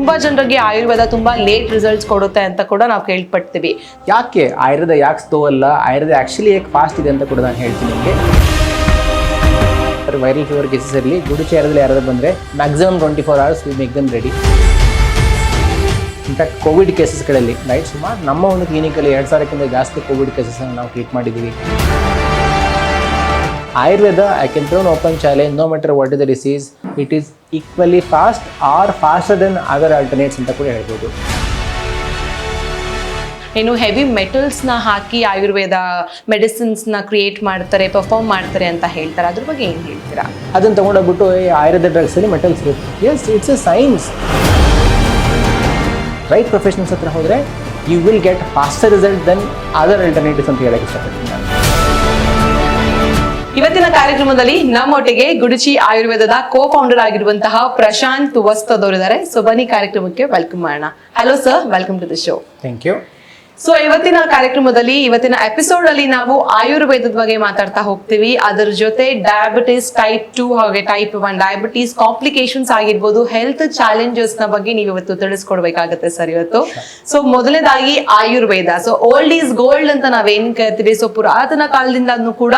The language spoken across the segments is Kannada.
ತುಂಬಾ ಜನರಿಗೆ ಆಯುರ್ವೇದ ತುಂಬಾ ಲೇಟ್ ರಿಸಲ್ಟ್ಸ್ ಕೊಡುತ್ತೆ ಅಂತ ಕೂಡ ನಾವು ಕೇಳ್ಪಡ್ತೀವಿ. ಯಾಕೆ ಆಯುರ್ವೇದ ಯಾಕೆ ಸ್ಲೋ ಅಲ್ಲ, ಆಯುರ್ವೇದ ಆ್ಯಕ್ಚುಲಿ ಯಾಕೆ ಫಾಸ್ಟ್ ಇದೆ ಅಂತ ಕೂಡ ನಾನು ಹೇಳ್ತೀನಿ ನಿಮಗೆ. ವೈರಲ್ ಫೀವರ್ ಕೇಸಸಲ್ಲಿ ಗುಡುಚಿ ಆಯುರ್ವೇದ ಯಾರಾದ್ರೂ ಬಂದರೆ maximum 24 hours we make them ready. In fact Covid ಕೇಸಸ್ಗಳಲ್ಲಿ ರೈಟ್ ಸುಮಾರು ನಮ್ಮ ಒಂದು ಕ್ಲಿನಿಕಲ್ಲಿ 2000ಕ್ಕಿಂತ ಜಾಸ್ತಿ ಕೋವಿಡ್ ಕೇಸಸನ್ನು ನಾವು ಟ್ರೀಟ್ ಮಾಡಿದ್ದೀವಿ. Ayurveda I can throw an open challenge, no matter what is the disease, it is equally fast or faster than other alternates ಅಂತ ಕೂಡ ಹೇಳ್ಬೋದು. ಏನು ಹೆವಿ ಮೆಟಲ್ಸ್ನ ಹಾಕಿ ಆಯುರ್ವೇದ ಮೆಡಿಸಿನ್ಸ್ನ ಕ್ರಿಯೇಟ್ ಮಾಡ್ತಾರೆ, ಪರ್ಫಾರ್ಮ್ ಮಾಡ್ತಾರೆ ಅಂತ ಹೇಳ್ತಾರೆ, ಅದ್ರ ಬಗ್ಗೆ ಏನು ಹೇಳ್ತೀರಾ? ಅದನ್ನು ತೊಗೊಂಡೋಗ್ಬಿಟ್ಟು ಆಯುರ್ವೇದ ಡ್ರಗ್ಸಲ್ಲಿ ಮೆಟಲ್ಸ್ ಇರುತ್ತೆ. Yes, it's a science. Right professionals ಹತ್ರ ಹೋದರೆ you will get faster result than other alternatives ಅಂತ ಹೇಳಕ್ಕೆ ಇಷ್ಟಪಡ್ತೀನಿ ನಾನು. ಇವತ್ತಿನ ಕಾರ್ಯಕ್ರಮದಲ್ಲಿ ನಮ್ಮೊಟ್ಟಿಗೆ ಗುಡುಚಿ ಆಯುರ್ವೇದದ ಕೋ-ಫೌಂಡರ್ ಆಗಿರುವಂತಹ ಪ್ರಶಾಂತ್ ವಸ್ತೋದ್ ಅವರಿದ್ದಾರೆ. ಸೊ ಬನ್ನಿ ಕಾರ್ಯಕ್ರಮಕ್ಕೆ ವೆಲ್ಕಮ್ ಮಾಡೋಣ. Hello sir, welcome to the show. Thank you. So ಇವತ್ತಿನ ಕಾರ್ಯಕ್ರಮದಲ್ಲಿ, ಇವತ್ತಿನ ಎಪಿಸೋಡ್ ಅಲ್ಲಿ ನಾವು ಆಯುರ್ವೇದದ ಬಗ್ಗೆ ಮಾತಾಡ್ತಾ ಹೋಗ್ತೀವಿ. ಅದರ ಜೊತೆ ಡಯಾಬಿಟಿಸ್ ಟೈಪ್ 2 ಹಾಗೆ ಟೈಪ್ 1 ಡಯಾಬಿಟಿಸ್ ಕಾಂಪ್ಲಿಕೇಶನ್ಸ್ ಆಗಿರ್ಬೋದು, ಹೆಲ್ತ್ ಚಾಲೆಂಜಸ್ ನ ಬಗ್ಗೆ ನೀವು ಇವತ್ತು ತಿಳಿಸ್ಕೊಡ್ಬೇಕಾಗತ್ತೆ ಸರ್ ಇವತ್ತು. ಸೊ ಮೊದಲನೇದಾಗಿ Ayurveda. So old is gold ಅಂತ ನಾವೇನ್ ಕೇಳ್ತೀವಿ. ಸೊ ಪುರಾತನ ಕಾಲದಿಂದನೂ ಕೂಡ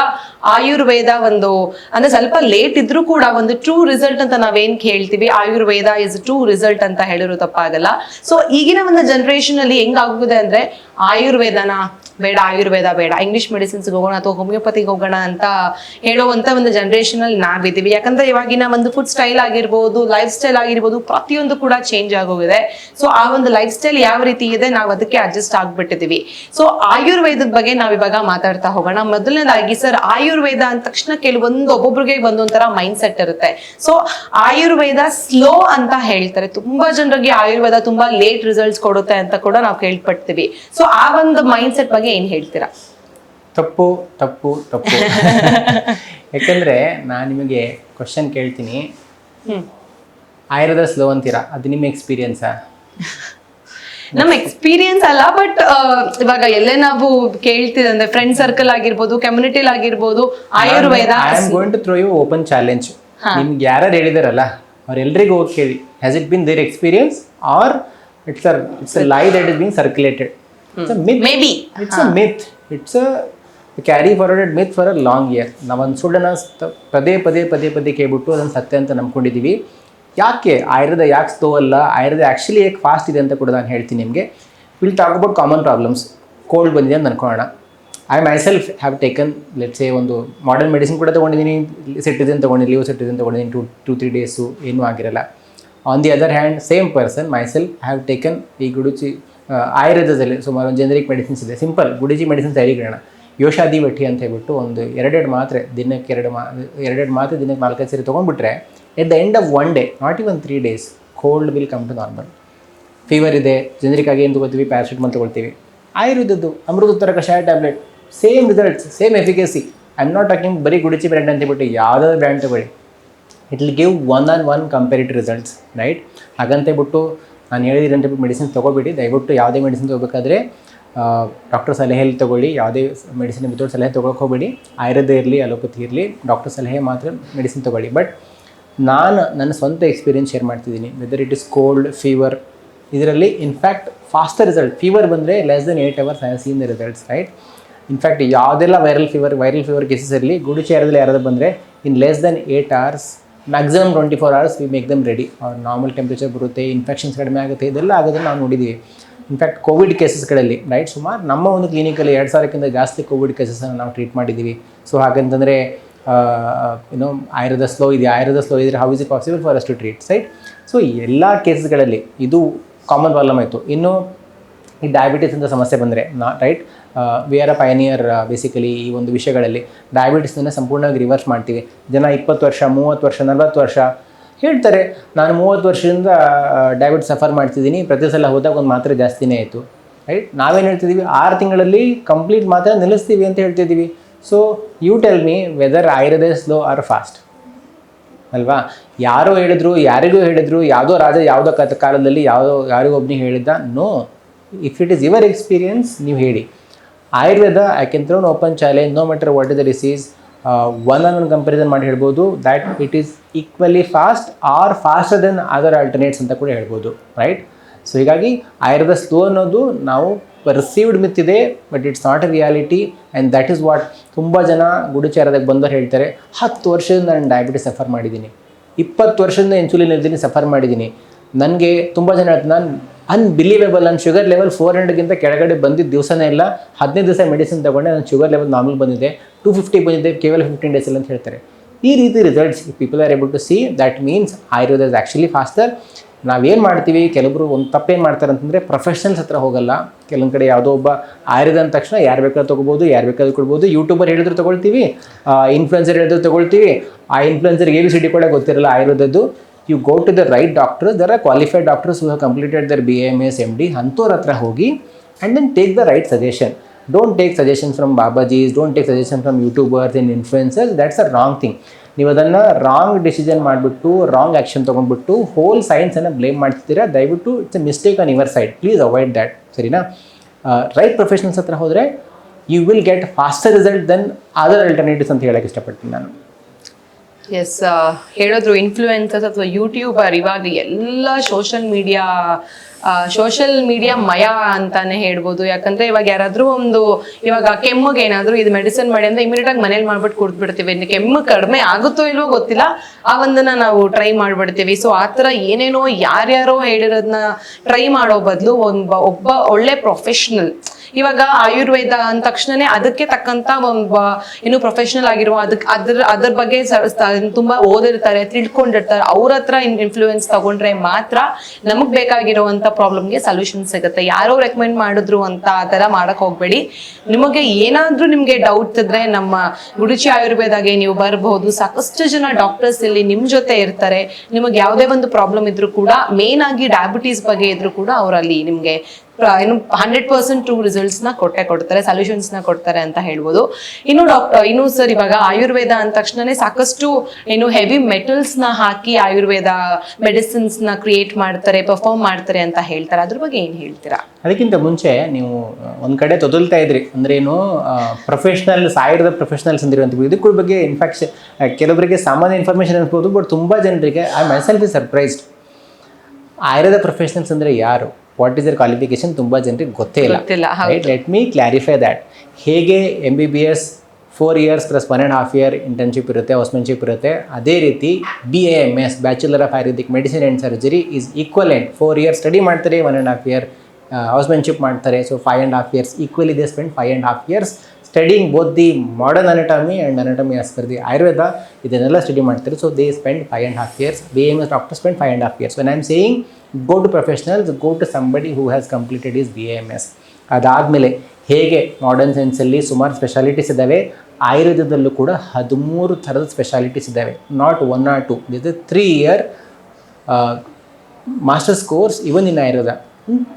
ಆಯುರ್ವೇದ ಒಂದು ಅಂದ್ರೆ ಸ್ವಲ್ಪ ಲೇಟ್ ಇದ್ರೂ ಕೂಡ ಒಂದು ಟ್ರೂ ರಿಸಲ್ಟ್ ಅಂತ ನಾವೇನ್ ಕೇಳ್ತೀವಿ. ಆಯುರ್ವೇದ ಇಸ್ ಟ್ರೂ ರಿಸಲ್ಟ್ ಅಂತ ಹೇಳಿರೋ ತಪ್ಪಾಗಲ್ಲ. ಸೊ ಈಗಿನ ಒಂದು ಜನರೇಷನ್ ಅಲ್ಲಿ ಹೆಂಗಾಗಿದೆ ಅಂದ್ರೆ ಆಯುರ್ವೇದನ ಬೇಡ, ಆಯುರ್ವೇದ ಬೇಡ, ಇಂಗ್ಲಿಷ್ ಮೆಡಿಸಿನ್ಸ್ಗೆ ಹೋಗೋಣ ಅಥವಾ ಹೋಮಿಯೋಪತಿಗೆ ಹೋಗೋಣ ಅಂತ ಹೇಳುವಂತ ಒಂದು ಜನರೇಷನ್ ಅಲ್ಲಿ ನಾವಿದ್ದೀವಿ. ಯಾಕಂದ್ರೆ ಇವಾಗಿನ ಒಂದು ಫುಡ್ ಸ್ಟೈಲ್ ಆಗಿರ್ಬೋದು, ಲೈಫ್ ಸ್ಟೈಲ್ ಆಗಿರ್ಬೋದು, ಪ್ರತಿಯೊಂದು ಕೂಡ ಚೇಂಜ್ ಆಗೋಗಿದೆ. ಸೊ ಆ ಒಂದು ಲೈಫ್ ಸ್ಟೈಲ್ ಯಾವ ರೀತಿ ಇದೆ, ನಾವು ಅದಕ್ಕೆ ಅಡ್ಜಸ್ಟ್ ಆಗ್ಬಿಟ್ಟಿದೀವಿ. ಸೊ ಆಯುರ್ವೇದದ ಬಗ್ಗೆ ನಾವಿವಾಗ ಮಾತಾಡ್ತಾ ಹೋಗೋಣ. ಮೊದಲನೇದಾಗಿ ಸರ್, ಆಯುರ್ವೇದ ಅಂದ ತಕ್ಷಣ ಒಬ್ಬೊಬ್ರಿಗೆ ಒಂದೊಂಥರ ಮೈಂಡ್ ಸೆಟ್ ಇರುತ್ತೆ. ಸೊ ಆಯುರ್ವೇದ ಸ್ಲೋ ಅಂತ ಹೇಳ್ತಾರೆ. ತುಂಬಾ ಜನರಿಗೆ ಆಯುರ್ವೇದ ತುಂಬಾ ಲೇಟ್ ರಿಸಲ್ಟ್ಸ್ ಕೊಡುತ್ತೆ ಅಂತ ಕೂಡ ನಾವು ಕೇಳ್ಪಡ್ತೀವಿ. ಸೊ ಆ ಒಂದು ಮೈಂಡ್ ಸೆಟ್ ಬಗ್ಗೆ ಏನ್ ಹೇಳ್ತೀರಾ? ತಪ್ಪು ತಪ್ಪು ತಪ್ಪು. ಯಾಕಂದ್ರೆ ನಾನು ನಿಮಗೆ ಕ್ವಶನ್ ಕೇಳ್ತೀನಿ, ಆಯುರ್ವೇದ ಸ್ಲೋ ಅಂತೀರಾ, ಅದು ನಿಮ್ಮ ಎಕ್ಸ್ಪೀರಿಯನ್ಸಾ? ನಮ್ಮ ಎಕ್ಸ್ಪೀರಿಯನ್ಸ್ ಅಲ್ಲ, ಬಟ್ ಇವಾಗ ಎಲ್ಲೇ ನಾವು ಕೇಳ್ತಿದ್ರೆ ಫ್ರೆಂಡ್ ಸರ್ಕಲ್ ಆಗಿರ್ಬೋದು, ಕಮ್ಯುನಿಟಿ ಆಗಿರ್ಬೋದು, Ayurveda. I am going to throw you open challenge. ನಿಮ್ಗೆ ಯಾರು ಹೇಳಿದಾರಲ್ಲ ಅವ್ರೆಲ್ರಿಗೂ ಹೋಗಿ ಕೇಳಿ, has it been there experience or it's a lie that is been circulated? It's a myth. Maybe. It's a myth. It's a carry forwarded myth for a long year. ನಾವೊಂದು ಸುಳ್ಳನ್ನು ಪದೇ ಪದೇ ಪದೇ ಪದೇ ಕೇಳ್ಬಿಟ್ಟು ಅದನ್ನು ಸತ್ಯ ಅಂತ ನಂಬ್ಕೊಂಡಿದ್ದೀವಿ. ಯಾಕೆ ಆಯುರ್ವೇದ ಯಾಕೆ ಸ್ಲೋ ಅಲ್ಲ, ಆಯುರ್ವೇದ ಆ್ಯಕ್ಚುಲಿ ಯಾಕೆ ಫಾಸ್ಟ್ ಇದೆ ಅಂತ ಕೂಡ ನಾನು ಹೇಳ್ತೀನಿ ನಿಮಗೆ. Will talk about common problems. Cold ಬಂದಿದೆ ಅಂತ ಅನ್ಕೊಳ್ಳೋಣ. I myself have taken let's say ಒಂದು ಮಾಡರ್ನ್ ಮೆಡಿಸಿನ್ ಕೂಡ ತೊಗೊಂಡಿದ್ದೀನಿ, ಸಿಟಿಸನ್ ತೊಗೊಂಡಿದ್ದೀನಿ, ಲೀವ್ ಸಿಟಿಸನ್ ತೊಗೊಂಡಿದ್ದೀನಿ, 2-3 ಡೇಸು ಏನೂ ಆಗಿರಲ್ಲ. On the other hand same person myself have taken ಈ ಗುಡುಚಿ ಆಯುರ್ವೇದದಲ್ಲಿ ಸುಮಾರು ಒಂದು ಜೆನರಿಕ್ ಮೆಡಿಸಿನ್ಸ್ ಇದೆ. ಸಿಂಪಲ್ ಗುಡುಚಿ ಮೆಡಿಸಿನ್ಸ್ ಹೇಳಿಕೊಳ್ಳೋಣ. ಯೋಷಾದಿ ವಠಿ ಅಂತ ಹೇಳ್ಬಿಟ್ಟು ಒಂದು 2 ಮಾತ್ರೆ ದಿನಕ್ಕೆ 2 ಮಾತ್ರೆ ದಿನಕ್ಕೆ 4 ಸರಿ ತೊಗೊಂಡ್ಬಿಟ್ರೆ at the end of 1 day, not even 3 days, cold will come to normal. Fever ಇದೆ, ಜೆನರಿಕ್ ಆಗಿ ಏನು ತೊಗೊಳ್ತೀವಿ, ಪ್ಯಾರಾಸಿಟಮಾಲ್ ತೊಗೊಳ್ತೀವಿ. ಆಯುರ್ವೇದದ್ದು ಅಮೃತೋತ್ತರ ಕಷಾಯ tablet, same results, same efficacy. I am not talking ಬರೀ ಗುಡುಚಿ ಬ್ರ್ಯಾಂಡ್ ಅಂತ ಹೇಳ್ಬಿಟ್ಟು ಯಾವುದಾದ್ರು ಬ್ರ್ಯಾಂಡ್ ತೊಗೊಳ್ಳಿ, it will give 1-on-1 comparative results, right? ಹಾಗಂತೇಳ್ಬಿಟ್ಟು ನಾನು ಹೇಳಿದಂತೆ ಮೆಡಿಸಿನ್ಸ್ ತೊಗೋಬೇಡಿ. ದಯವಿಟ್ಟು ಯಾವುದೇ ಮೆಡಿಸಿನ್ ತೊಗೋಬೇಕಾದ್ರೆ ಡಾಕ್ಟರ್ ಸಲಹೆಯಲ್ಲಿ ತೊಗೊಳ್ಳಿ. ಯಾವುದೇ ಮೆಡಿಸಿನ್ ವಿತೌಟ್ ಸಲಹೆ ತೊಗೊಳಕ್ಕೆ ಹೋಗಬೇಡಿ. ಆಯುರ್ವೇದ ಇರಲಿ, ಅಲೋಪತಿ ಇರಲಿ, ಡಾಕ್ಟರ್ ಸಲಹೆ ಮಾತ್ರ ಮೆಡಿಸಿನ್ ತೊಗೊಳ್ಳಿ. ಬಟ್ ನಾನು ನನ್ನ ಸ್ವಂತ ಎಕ್ಸ್ಪೀರಿಯನ್ಸ್ ಶೇರ್ ಮಾಡ್ತಿದ್ದೀನಿ. Whether it is cold, fever, ಇದರಲ್ಲಿ ಇನ್ಫ್ಯಾಕ್ಟ್ ಫಾಸ್ಟರ್ ರಿಸಲ್ಟ್. ಫೀವರ್ ಬಂದರೆ less than 8 hours I have seen the results, right? In fact ಯಾವುದೆಲ್ಲ ವೈರಲ್ ಫೀವರ್ ಕೇಸಸ್ ಇರಲಿ, ಗುಡುಚಿ ಆಯುರ್ವೇದದಲ್ಲಿ ಯಾರಾದ್ರೂ ಬಂದರೆ ಇನ್ less than 8 hours maximum 24 hours we make them ready. ಅವ್ರ ನಾರ್ಮಲ್ ಟೆಂಪ್ರೇಚರ್ ಬರುತ್ತೆ, ಇನ್ಫೆಕ್ಷನ್ಸ್ ಕಡಿಮೆ ಆಗುತ್ತೆ, ಇದೆಲ್ಲ ಆಗೋದನ್ನು ನಾವು ನೋಡಿದ್ದೀವಿ. ಇನ್ಫ್ಯಾಕ್ಟ್ ಕೋವಿಡ್ ಕೇಸಸ್ಗಳಲ್ಲಿ ರೈಟ್ ಸುಮಾರು ನಮ್ಮ ಒಂದು ಕ್ಲಿನಿಕಲ್ಲಿ 2000ಕ್ಕಿಂತ ಜಾಸ್ತಿ ಕೋವಿಡ್ ಕೇಸಸನ್ನು ನಾವು ಟ್ರೀಟ್ ಮಾಡಿದ್ದೀವಿ. ಸೊ ಹಾಗಂತಂದರೆ ಆಯುರ್ವೇದ ಸ್ಲೋ ಇದ್ರೆ how is it possible for us to treat, right? So ಎಲ್ಲ ಕೇಸಸ್ಗಳಲ್ಲಿ ಇದು ಕಾಮನ್ ಪ್ರಾಬ್ಲಮ್ ಆಯಿತು. ಇನ್ನು ಈ ಡಯಾಬಿಟಿಸ್ ಅಂತ ಸಮಸ್ಯೆ ಬಂದರೆ right, we are a pioneer basically ಈ ಒಂದು ವಿಷಯಗಳಲ್ಲಿ. ಡಯಾಬಿಟಿಸನ್ನು ಸಂಪೂರ್ಣವಾಗಿ ರಿವರ್ಸ್ ಮಾಡ್ತೀವಿ. ಜನ 20 ವರ್ಷ, 30 ವರ್ಷ, 40 ವರ್ಷ ಹೇಳ್ತಾರೆ, ನಾನು 30 ವರ್ಷದಿಂದ ಡಯಾಬಿಟಿಸ್ ಸಫರ್ ಮಾಡ್ತಿದ್ದೀನಿ, ಪ್ರತಿ ಸಲ ಹೋದಾಗ ಒಂದು ಮಾತ್ರೆ ಜಾಸ್ತಿನೇ ಆಯಿತು, ರೈಟ್? ನಾವೇನು ಹೇಳ್ತಿದ್ದೀವಿ, 6 ತಿಂಗಳಲ್ಲಿ ಕಂಪ್ಲೀಟ್ ಮಾತ್ರ ನಿಲ್ಲಿಸ್ತೀವಿ ಅಂತ ಹೇಳ್ತಿದ್ದೀವಿ. So you tell me whether Ayurveda slow or fast ಅಲ್ವಾ? ಯಾರಿಗೂ ಹೇಳಿದ್ರು, ಯಾವುದೋ ರಾಜ ಯಾವುದೋ ಕಾಲದಲ್ಲಿ ಯಾರಿಗೋ ಒಬ್ಬನಿಗೆ ಹೇಳಿದ್ದ? No. If it is your experience, ನೀವು ಹೇಳಿ. Ayurveda I can throw an open challenge, no matter what is the disease, one on one comparison ಮಾಡಿ ಹೇಳ್ಬೋದು that it is equally fast or faster than other alternates ಅಂತ ಕೂಡ ಹೇಳ್ಬೋದು, ರೈಟ್? ಸೊ ಹೀಗಾಗಿ ಆಯುರ್ವೇದ ಸ್ಲೋ ಅನ್ನೋದು ನಾವು ಪರ್ಸೀವ್ಡ್ ಮಿತ್ ಇದೆ, but it's not A reality. And that is what ತುಂಬ ಜನ ಗುಡಿಚಾರದಾಗ ಬಂದವ್ರು ಹೇಳ್ತಾರೆ, 10 ವರ್ಷದಿಂದ ನಾನು ಡಯಾಬಿಟಿಸ್ ಸಫರ್ ಮಾಡಿದ್ದೀನಿ, 20 ವರ್ಷದಿಂದ ಇನ್ಸುಲಿನ್ ಇದ್ದೀನಿ ಸಫರ್ ಮಾಡಿದ್ದೀನಿ. ನನಗೆ ತುಂಬ ಜನ ಹೇಳ್ತಾರೆ, ನಾನು ಅನ್ಬಿಲೀವೇಬಲ್, ನನ್ನ ಶುಗರ್ ಲೆವೆಲ್ 400ಗಿಂತ ಕೆಳಗಡೆ ಬಂದಿದ್ದ ದಿವಸನೇ ಇಲ್ಲ, 15 ದಿವಸ ಮೆಡಿಸಿನ್ ತೊಗೊಂಡೆ ನನ್ನ ಶುಗರ್ ಲೆವೆಲ್ ನಾರ್ಮಲ್ ಬಂದಿದೆ, 250 ಬಂದಿದೆ ಕೇವಲ 15 ಡೇಸಲ್ಲಿ ಅಂತ ಹೇಳ್ತಾರೆ. ಈ ರೀತಿ results people are able to see, that means Ayurveda is actually faster. ನಾವೇನು ಮಾಡ್ತೀವಿ, ಕೆಲವರು ಒಂದು ತಪ್ಪೇನು ಮಾಡ್ತಾರೆ ಅಂತಂದರೆ ಪ್ರೊಫೆಷನಲ್ಸ್ ಹತ್ರ ಹೋಗಲ್ಲ. ಕೆಲವೊಂದು ಕಡೆ ಯಾವುದೋ ಒಬ್ಬ ಆಯುರ್ವೇದ ಅಂದ ತಕ್ಷಣ ಯಾರು ಬೇಕಾದ್ರೂ ತೊಗೋಬೋದು, ಯಾರು ಬೇಕಾದ್ರೂ ಕೊಡ್ಬೋದು. ಯೂಟ್ಯೂಬರ್ ಹೇಳಿದ್ರು ತೊಗೊಳ್ತೀವಿ, ಇನ್ಫ್ಲುಯೆನ್ಸರ್ ಹೇಳಿದ್ರು ತೊಗೊಳ್ತೀವಿ. ಆ ಇನ್ಫ್ಲುಯೆನ್ಸರ್ಗೆ ABCD ಕೂಡ ಗೊತ್ತಿರಲ್ಲ ಆಯುರ್ವೇದದ್ದು. You go to the right doctor, there are qualified doctors who have completed their BAMS MD, ಅಂಥವ್ರ ಹತ್ರ ಹೋಗಿ and then take the right suggestion. Don't take suggestions from babajis, don't take suggestion from YouTubers and influencers. That's a wrong thing. ನೀವು ಅದನ್ನು ರಾಂಗ್ ಡಿಸಿಷನ್ ಮಾಡಿಬಿಟ್ಟು ರಾಂಗ್ ಆ್ಯಕ್ಷನ್ ತೊಗೊಂಡ್ಬಿಟ್ಟು ಹೋಲ್ ಸೈನ್ಸನ್ನು ಬ್ಲೇಮ್ ಮಾಡ್ತಿದ್ದೀರಾ. ದಯವಿಟ್ಟು it's a mistake on your side, please avoid that, ಸರಿನಾ? ರೈಟ್ ಪ್ರೊಫೆಷನಲ್ಸ್ ಹತ್ರ ಹೋದರೆ you will get faster result than other alternatives ಅಂತ ಹೇಳಕ್ಕೆ ಇಷ್ಟಪಡ್ತೀನಿ ನಾನು. ಎಸ್, ಹೇಳಿದ್ರು ಇನ್ಫ್ಲೂಯೆನ್ಸರ್ಸ್ ಅಥವಾ ಯೂಟ್ಯೂಬರ್ ಇವಾಗ ಎಲ್ಲ ಸೋಷಿಯಲ್ ಮೀಡಿಯಾ ಮಯ ಅಂತಾನೆ ಹೇಳ್ಬೋದು. ಯಾಕಂದ್ರೆ ಇವಾಗ ಯಾರಾದ್ರೂ ಇವಾಗ ಕೆಮ್ಮಿಗೆ ಏನಾದ್ರು ಇದು ಮೆಡಿಸಿನ್ ಮಾಡಿ ಅಂದ್ರೆ ಇಮಿಡಿಯೇಟ್ ಆಗಿ ಮನೇಲಿ ಮಾಡ್ಬಿಟ್ಟು ಕುಡ್ದ್ಬಿಡ್ತೀವಿ. ಕೆಮ್ಮು ಕಡಿಮೆ ಆಗುತ್ತೋ ಇಲ್ವೋ ಗೊತ್ತಿಲ್ಲ, ಆ ಒಂದನ್ನ ನಾವು ಟ್ರೈ ಮಾಡ್ಬಿಡ್ತೀವಿ. ಸೊ ಆ ಥರ ಏನೇನೋ ಯಾರ್ಯಾರೋ ಹೇಳಿರೋದನ್ನ ಟ್ರೈ ಮಾಡೋ ಬದಲು ಒಬ್ಬ ಒಳ್ಳೆ ಪ್ರೊಫೆಷನಲ್, ಇವಾಗ ಆಯುರ್ವೇದ ಅಂದ ತಕ್ಷಣನೇ ಅದಕ್ಕೆ ತಕ್ಕಂತ ಏನು ಪ್ರೊಫೆಷನಲ್ ಆಗಿರುವ ಅದ್ರ ಬಗ್ಗೆ ತುಂಬಾ ಓದಿರ್ತಾರೆ, ತಿಳ್ಕೊಂಡಿರ್ತಾರೆ. ಅವ್ರ ಹತ್ರ ಇನ್ಫ್ಲೂಯೆನ್ಸ್ ತಗೊಂಡ್ರೆ ಮಾತ್ರ ನಮಗ್ ಬೇಕಾಗಿರುವಂತ ಪ್ರಾಬ್ಲಮ್ಗೆ ಸೊಲ್ಯೂಷನ್ ಸಿಗುತ್ತೆ. ಯಾರೋ ರೆಕಮೆಂಡ್ ಮಾಡಿದ್ರು ಅಂತ ಆ ತರ ಮಾಡಕ್ ಹೋಗ್ಬೇಡಿ. ನಿಮಗೆ ಏನಾದ್ರೂ ನಿಮ್ಗೆ ಡೌಟ್ ಇದ್ರೆ ನಮ್ಮ ಗುಡುಚಿ ಆಯುರ್ವೇದಾಗೆ ನೀವು ಬರಬಹುದು. ಸಾಕಷ್ಟು ಜನ ಡಾಕ್ಟರ್ಸ್ ಇಲ್ಲಿ ನಿಮ್ ಜೊತೆ ಇರ್ತಾರೆ. ನಿಮಗೆ ಯಾವುದೇ ಒಂದು ಪ್ರಾಬ್ಲಮ್ ಇದ್ರು ಕೂಡ, ಮೇನ್ ಆಗಿ ಡಯಾಬಿಟೀಸ್ ಬಗ್ಗೆ ಇದ್ರು ಕೂಡ ಅವರಲ್ಲಿ ನಿಮ್ಗೆ ಏನು 100% ಟ್ರೂ ರಿಸಲ್ಟ್ಸ್ ನ ಕೊಡ್ತಾರೆ, ಸೊಲ್ಯೂಷನ್ಸ್ ನ ಕೊಡ್ತಾರೆ ಅಂತ ಹೇಳ್ಬೋದು. ಇನ್ನು ಸರ್, ಇವಾಗ ಆಯುರ್ವೇದ ಅಂದ ತಕ್ಷಣನೇ ಸಾಕಷ್ಟು ಏನು ಹೆವಿ ಮೆಟಲ್ಸ್ ನ ಹಾಕಿ ಆಯುರ್ವೇದ ಮೆಡಿಸಿನ್ಸ್ ನ ಕ್ರಿಯೇಟ್ ಮಾಡ್ತಾರೆ, ಪರ್ಫಾರ್ಮ್ ಮಾಡ್ತಾರೆ ಅಂತ ಹೇಳ್ತಾರೆ. ಅದ್ರ ಬಗ್ಗೆ ಏನ್ ಹೇಳ್ತೀರಾ? ಅದಕ್ಕಿಂತ ಮುಂಚೆ ನೀವು ಒಂದ್ ಕಡೆ ತೊದಲ್ತಾ ಇದ್ರಿ, ಅಂದ್ರೆ ಏನು ಪ್ರೊಫೆಷನಲ್ಸ್, ಆಯುರ್ವೇದ ಪ್ರೊಫೆಷನಲ್ಸ್ ಅಂದಿರುವಂಥ ಇದಕ್ಕೂ ಬಗ್ಗೆ ಇನ್ಫ್ಯಾಕ್ಟ್ ಕೆಲವರಿಗೆ ಸಾಮಾನ್ಯ ಇನ್ಫಾರ್ಮೇಶನ್ ಅನ್ಬೋದು, ಬಟ್ ತುಂಬಾ ಜನರಿಗೆ I myself is surprised. Ayurveda professionals ಅಂದ್ರೆ ಯಾರು, ವಾಟ್ ಈಸ್ ದರ್ ಕ್ವಾಲಿಫಿಕೇಶನ್, ತುಂಬ ಜನರಿಗೆ ಗೊತ್ತೇ ಇಲ್ಲ. Right, let me clarify that. ಹೇಗೆ MBBS 4 years + 1.5 year ಇಂಟರ್ನ್ಶಿಪ್ ಇರುತ್ತೆ, ಹೌಸ್ಮೆನ್ಶಿಪ್ ಇರುತ್ತೆ, ಅದೇ ರೀತಿ BAMS bachelor of Ayurvedic medicine and surgery is equivalent. 4 years study ಮಾಡ್ತಾರೆ, 1.5 year ಹೌಸ್ಮೆನ್ಶಿಪ್ ಮಾಡ್ತಾರೆ. So 5.5 years equally they spend 5.5 years studying both the modern anatomy and anatomy as per the Ayurveda. ಇದನ್ನೆಲ್ಲ ಸ್ಟಡಿ ಮಾಡ್ತಾರೆ. So they spend 5.5 years. BAMS doctor spend 5.5 years. When I am saying go to professionals, go to somebody who has completed his BAMS. ಅದಾದಮೇಲೆ ಹೇಗೆ ಮಾಡರ್ನ್ ಸೈನ್ಸಲ್ಲಿ ಸುಮಾರು ಸ್ಪೆಷಾಲಿಟೀಸ್ ಇದ್ದಾವೆ, ಆಯುರ್ವೇದದಲ್ಲೂ ಕೂಡ 13 ಥರದ ಸ್ಪೆಷಾಲಿಟೀಸ್ ಇದ್ದಾವೆ. Not 1 or 2. This is 3 year masters course even in Ayurveda,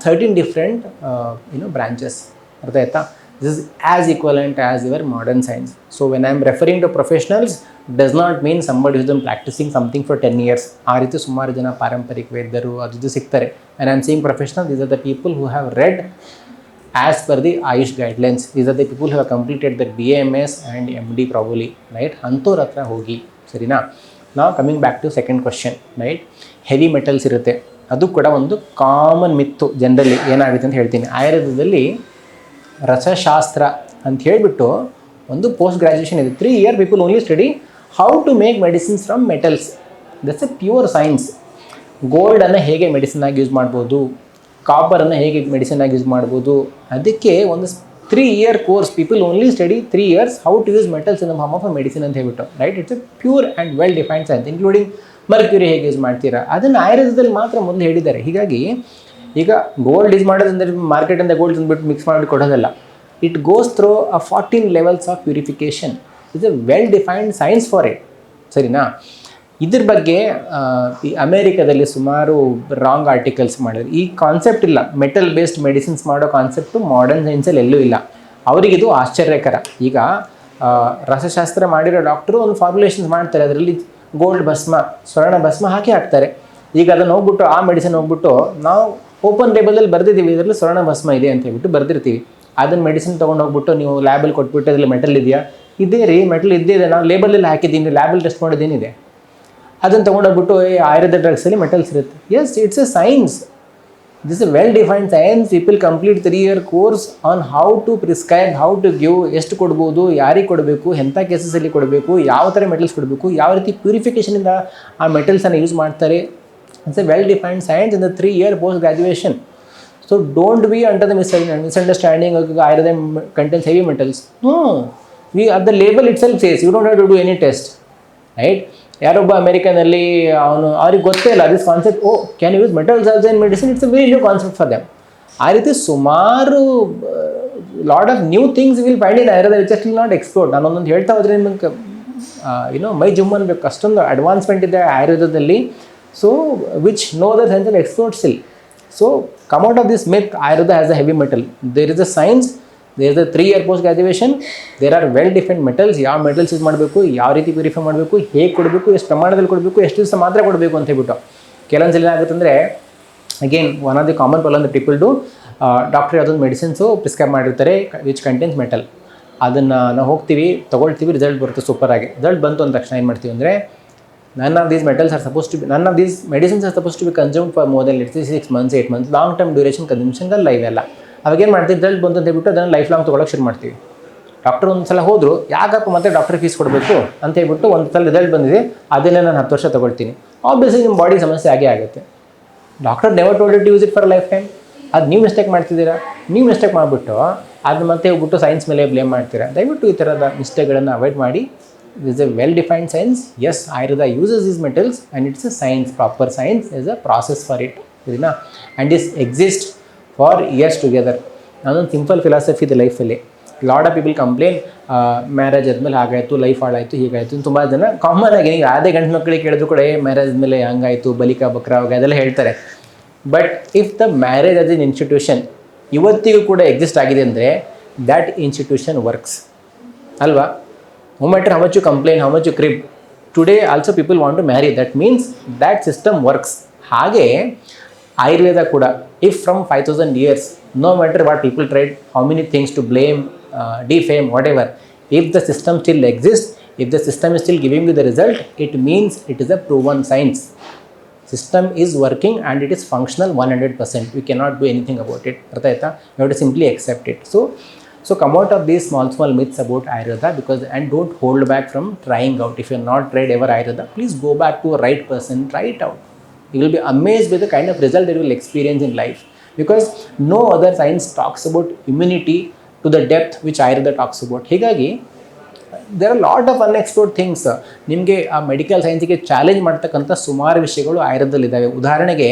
13 different branches. ಅರ್ಥ ಆಯ್ತಾ? This is as equivalent as your modern science. So when I am referring to professionals, does not mean somebody who's been practicing something for 10 years. ಆ ರೀತಿ ಸುಮಾರು ಜನ ಪಾರಂಪರಿಕ ವೈದ್ಯರು ಅದು ಸಿಗ್ತಾರೆ. And I am saying professionals, these are the people who have read as per the Ayush guidelines. These are the people who have completed their BAMS and MD probably, right? ಅಂಥವ್ರ ಹತ್ರ ಹೋಗಿ, ಸರಿನಾ? Now coming back to second question, right? Heavy metals ಇರುತ್ತೆ, ಅದು ಕೂಡ ಒಂದು ಕಾಮನ್ ಮಿತ್ತು. ಜನರಲಿ ಏನಾಗುತ್ತೆ ಅಂತ ಹೇಳ್ತೀನಿ. ಆಯುರ್ವೇದದಲ್ಲಿ ರಸಶಾಸ್ತ್ರ ಅಂತ ಹೇಳಿಬಿಟ್ಟು ಒಂದು ಪೋಸ್ಟ್ ಗ್ರ್ಯಾಜುಯೇಷನ್ ಇದೆ. 3 year people only study how to make medicines from metals. That's a pure science. ಗೋಲ್ಡನ್ನು ಹೇಗೆ ಮೆಡಿಸಿನ್ ಆಗಿ ಯೂಸ್ ಮಾಡ್ಬೋದು, ಕಾಪರನ್ನು ಹೇಗೆ ಮೆಡಿಸಿನ್ ಆಗಿ ಯೂಸ್ ಮಾಡ್ಬೋದು, ಅದಕ್ಕೆ ಒಂದು 3 year course. People only study 3 years how to use metals in the form of a medicine ಅಂತ ಹೇಳ್ಬಿಟ್ಟು, right? It's a pure and well defined science, including mercury ಹೇಗೆ ಯೂಸ್ ಮಾಡ್ತೀರಾ ಅದನ್ನು ಆಯುರ್ವೇದದಲ್ಲಿ ಮಾತ್ರ ಮೊದಲು ಹೇಳಿದ್ದಾರೆ. ಹೀಗಾಗಿ ಈಗ ಗೋಲ್ಡ್ ಯೂಸ್ ಮಾಡೋದಂದ್ರೆ ಮಾರ್ಕೆಟಿಂದ ಗೋಲ್ಡ್ ತಂದುಬಿಟ್ಟು ಮಿಕ್ಸ್ ಮಾಡಿ ಕೊಡೋದಲ್ಲ. It goes through a 14 levels of purification. It's a well defined science for it, ಸರಿನಾ? ಇದ್ರ ಬಗ್ಗೆ ಈ ಅಮೇರಿಕಾದಲ್ಲಿ ಸುಮಾರು ರಾಂಗ್ ಆರ್ಟಿಕಲ್ಸ್ ಮಾಡಿದ್ರು. ಈ ಕಾನ್ಸೆಪ್ಟ್ ಇಲ್ಲ, ಮೆಟಲ್ ಬೇಸ್ಡ್ ಮೆಡಿಸಿನ್ಸ್ ಮಾಡೋ ಕಾನ್ಸೆಪ್ಟು ಮಾಡರ್ನ್ ಸೈನ್ಸಲ್ಲಿ ಎಲ್ಲೂ ಇಲ್ಲ. ಅವರಿಗಿದು ಆಶ್ಚರ್ಯಕರ. ಈಗ ರಸಶಾಸ್ತ್ರ ಮಾಡಿರೋ ಡಾಕ್ಟ್ರು ಒಂದು ಫಾರ್ಮುಲೇಷನ್ಸ್ ಮಾಡ್ತಾರೆ, ಅದರಲ್ಲಿ ಗೋಲ್ಡ್ ಭಸ್ಮ, ಸ್ವರ್ಣ ಭಸ್ಮ ಹಾಕ್ತಾರೆ. ಈಗ ಅದನ್ನು ಹೋಗ್ಬಿಟ್ಟು ಆ ಮೆಡಿಸಿನ್ ಹೋಗ್ಬಿಟ್ಟು ನಾವು ಓಪನ್ ಲೇಬಲಲ್ಲಿ ಬರೆದಿದ್ದೀವಿ, ಇದರಲ್ಲಿ ಸ್ವರ್ಣ ಭಸ್ಮ ಇದೆ ಅಂತ ಹೇಳ್ಬಿಟ್ಟು ಬರೆದಿರ್ತೀವಿ. ಅದನ್ನು ಮೆಡಿಸಿನ್ ತೊಗೊಂಡು ಹೋಗ್ಬಿಟ್ಟು ನೀವು ಲ್ಯಾಬಲ್ಲಿ ಕೊಟ್ಬಿಟ್ಟು ಅದರಲ್ಲಿ ಮೆಟಲ್ ಇದೆಯಾ, ಇದೇ ರೀ ಮೆಟಲ್ ಇದ್ದೇ ಇದೆ, ನಾನು ಲೇಬಲಲ್ಲಿ ಹಾಕಿದ್ದೀನಿ, ಲ್ಯಾಬಲ್ಲಿ ಟೆಸ್ಟ್ ಮಾಡೋದೇನಿದೆ, ಅದನ್ನು ತೊಗೊಂಡೋಗ್ಬಿಟ್ಟು ಆಯುರ್ವೇದ ಡ್ರಗ್ಸಲ್ಲಿ ಮೆಟಲ್ಸ್ ಇರುತ್ತೆ. Yes, it's a science. This is well defined science. People complete 3-year course on how to prescribe, how to give, ಎಷ್ಟು ಕೊಡ್ಬೋದು, ಯಾರಿಗೆ ಕೊಡಬೇಕು, ಎಂಥ ಕೇಸಸಲ್ಲಿ ಕೊಡಬೇಕು, ಯಾವ ಥರ ಮೆಟಲ್ಸ್ ಕೊಡಬೇಕು, ಯಾವ ರೀತಿ ಪ್ಯೂರಿಫಿಕೇಷನಿಂದ ಆ ಮೆಟಲ್ಸನ್ನು ಯೂಸ್ ಮಾಡ್ತಾರೆ. It's a well defined science in the 3-year post graduation. So don't be under the misunderstanding Ayurveda contains heavy metals. No, we at the label itself says you don't have to do any test, right? ಯಾರೊಬ್ಬ ಅಮೆರಿಕನಲ್ಲಿ ಅವನು ಅವ್ರಿಗೆ ಗೊತ್ತೇ ಇಲ್ಲ this concept, oh can use metals also in medicine, it's a very new concept for them. ಆ ರೀತಿ ಸುಮಾರು lot of new things will find in Ayurveda which will not explored. ನಾನು ಒಂದೊಂದು ಹೇಳ್ತಾ ಹೋದ್ರೆ ನಿಮಗೆ ಮೈ ಜುಮ್ ಅನ್ಬೇಕು, ಅಷ್ಟೊಂದು ಅಡ್ವಾನ್ಸ್ಮೆಂಟ್ ಇದೆ ಆಯುರ್ವೇದದಲ್ಲಿ. So which know the science of explored still. So come out of this myth, Ayurveda has a heavy metal. There is a science, there is a 3-year post graduation, there are well defined metals, ಯಾವ ಮೆಟಲ್ಸ್ ಯೂಸ್ ಮಾಡಬೇಕು, ಯಾವ ರೀತಿ ಪ್ಯೂರಿಫೈ ಮಾಡಬೇಕು, ಹೇಗೆ ಕೊಡಬೇಕು, ಎಷ್ಟು ಪ್ರಮಾಣದಲ್ಲಿ ಕೊಡಬೇಕು, ಎಷ್ಟು ದಿವಸ ಮಾತ್ರ ಕೊಡಬೇಕು ಅಂತ ಹೇಳ್ಬಿಟ್ಟು. ಕೆಲವೊಂದ್ಸಲ ಏನಾಗುತ್ತೆ ಅಂದರೆ, again one of the common problem the people do, doctor ಯಾವುದೊಂದು ಮೆಡಿಸಿನ್ಸು ಪ್ರಿಸ್ಕ್ರೈಬ್ ಮಾಡಿರ್ತಾರೆ ವಿಚ್ ಕಂಟೇನ್ಸ್ ಮೆಟಲ್. ಅದನ್ನು ನಾವು ಹೋಗ್ತೀವಿ, ತೊಗೊಳ್ತೀವಿ, ರಿಸಲ್ಟ್ ಬರುತ್ತೆ ಸೂಪರಾಗಿ. ರಿಸಲ್ಟ್ ಬಂತು ಅಂದ ತಕ್ಷಣ ಏನು ಮಾಡ್ತೀವಿ ಅಂದರೆ, none of these medicines are supposed to be consumed for more than let's say 6 months, 8 months, long term duration consumption live ಎಲ್ಲ. ಅವಾಗೇನು ಮಾಡ್ತೀವಿ, ರಿಸಲ್ಟ್ ಬಂತು ಅಂತ ಹೇಳ್ಬಿಟ್ಟು ಅದನ್ನು ಲೈಫ್ ಲಾಂಗ್ ತೊಗೊಳಕ್ಕೆ ಶುರು ಮಾಡ್ತೀವಿ. ಡಾಕ್ಟರ್ ಒಂದು ಸಲ ಹೋದರು, ಯಾಕಪ್ಪ ಮತ್ತೆ ಡಾಕ್ಟರ್ ಫೀಸ್ ಕೊಡಬೇಕು ಅಂತ ಹೇಳ್ಬಿಟ್ಟು ಒಂದು ಸಲ ರಿಸಲ್ಟ್ ಬಂದಿದೆ, ಅದನ್ನೇ ನಾನು 10 ವರ್ಷ ತೊಗೊಳ್ತೀನಿ. ಆಬ್ವಿಯಸ್ಲಿ ನಿಮ್ಮ ಬಾಡಿ ಸಮಸ್ಯೆ ಆಗೇ ಆಗುತ್ತೆ. Doctor never told to use it for lifetime. ಅದು ನೀವು ಮಿಸ್ಟೇಕ್ ಮಾಡ್ತಿದ್ದೀರಾ. ನೀವು ಮಿಸ್ಟೇಕ್ ಮಾಡಿಬಿಟ್ಟು ಅದು ಮತ್ತೆ ಹೋಗ್ಬಿಟ್ಟು ಸೈನ್ಸ್ ಮೇಲೆ ಬ್ಲೇಮ್ ಮಾಡ್ತೀರಾ. ದಯವಿಟ್ಟು ಈ ಥರದ ಮಿಸ್ಟೇಕ್ಗಳನ್ನು ಅವಾಯ್ಡ್ ಮಾಡಿ. This is a well-defined science. Yes, Ayurveda uses these metals and it's a science, proper science is a process for it. And this exists for years together. Another simple philosophy the life ಅಲ್ಲಿ. Lot of people complain, marriage ಆದಮೇಲೆ ಹಾಗಾಯಿತು, ಲೈಫ್ ಹಾಳಾಯಿತು, ಹೀಗಾಯಿತು. ತುಂಬ ಜನ ಕಾಮನ್ ಆಗಿ ಯಾವುದೇ ಗಂಡು ಮಕ್ಕಳಿಗೆ ಕೇಳಿದ್ರು ಕೂಡ ಮ್ಯಾರೇಜ್ ಮೇಲೆ ಹಂಗಾಯಿತು, ಬಲಿಕ ಬಕ್ರ ಅದೆಲ್ಲ ಹೇಳ್ತಾರೆ. But if the marriage as in institution ಇವತ್ತಿಗೂ ಕೂಡ ಎಕ್ಸಿಸ್ಟ್ ಆಗಿದೆ ಅಂದರೆ ದ್ಯಾಟ್ ಇನ್ಸ್ಟಿಟ್ಯೂಷನ್ ವರ್ಕ್ಸ್ ಅಲ್ವಾ. No matter how much you complain, how much you crib, today also people want to marry. That means that system works. ಹಾಗೆ ಆಯುರ್ವೇದ ಕೂಡ, if from 5000 years, no matter what people tried, how many things to blame, defame, whatever, if the system still exists, if the system is still giving you the result, it means it is a proven science. System is working and it is functional 100%. We cannot do anything about it. ಅರ್ಥ ಆಯ್ತಾ? You have to simply accept it. So come out of these small myths about Ayurveda and don't hold back from trying out. If you have not tried ever Ayurveda, please go back to a right person, try it out. You will be amazed with the kind of result that you will experience in life, because no other science talks about immunity to the depth which Ayurveda talks about. ಹೀಗಾಗಿ there are a lot of unexplored things. ನಿಮಗೆ ಆ ಮೆಡಿಕಲ್ ಸೈನ್ಸಿಗೆ ಚಾಲೆಂಜ್ ಮಾಡ್ತಕ್ಕಂಥ ಸುಮಾರು ವಿಷಯಗಳು ಆಯುರ್ವೇದದಲ್ಲಿದ್ದಾವೆ. ಉದಾಹರಣೆಗೆ